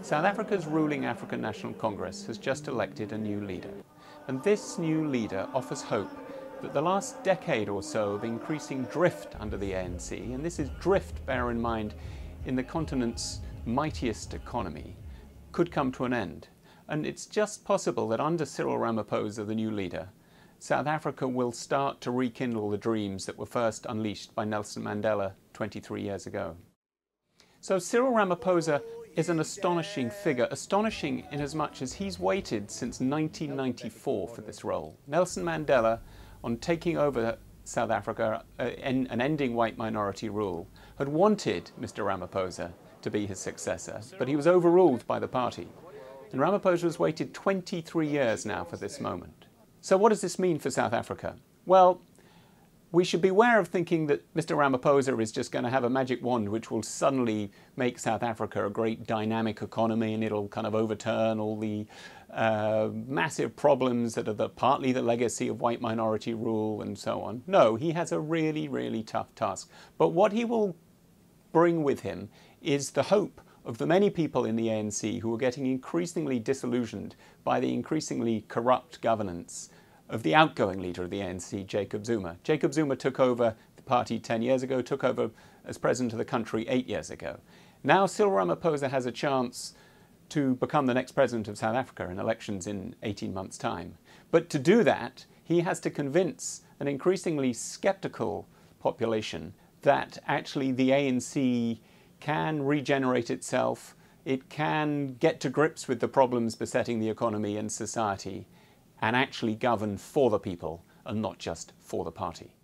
South Africa's ruling African National Congress has just elected a new leader. And this new leader offers hope that the last decade or so of increasing drift under the ANC, and this is drift, bear in mind, in the continent's mightiest economy, could come to an end. And it's just possible that under Cyril Ramaphosa, the new leader, South Africa will start to rekindle the dreams that were first unleashed by Nelson Mandela 23 years ago. So Cyril Ramaphosa is an astonishing figure, astonishing in as much as he's waited since 1994 for this role. Nelson Mandela, on taking over South Africa and ending white minority rule, had wanted Mr. Ramaphosa to be his successor, but he was overruled by the party. And Ramaphosa has waited 23 years now for this moment. So what does this mean for South Africa? Well, we should beware of thinking that Mr. Ramaphosa is just going to have a magic wand which will suddenly make South Africa a great dynamic economy and it'll kind of overturn all the massive problems that are partly the legacy of white minority rule and so on. No, he has a really, really tough task. But what he will bring with him is the hope of the many people in the ANC who are getting increasingly disillusioned by the increasingly corrupt governance of the outgoing leader of the ANC, Jacob Zuma. Jacob Zuma took over the party 10 years ago, took over as president of the country 8 years ago. Now Cyril Ramaphosa has a chance to become the next president of South Africa in elections in 18 months' time. But to do that, he has to convince an increasingly skeptical population that actually the ANC can regenerate itself, it can get to grips with the problems besetting the economy and society, and actually govern for the people and not just for the party.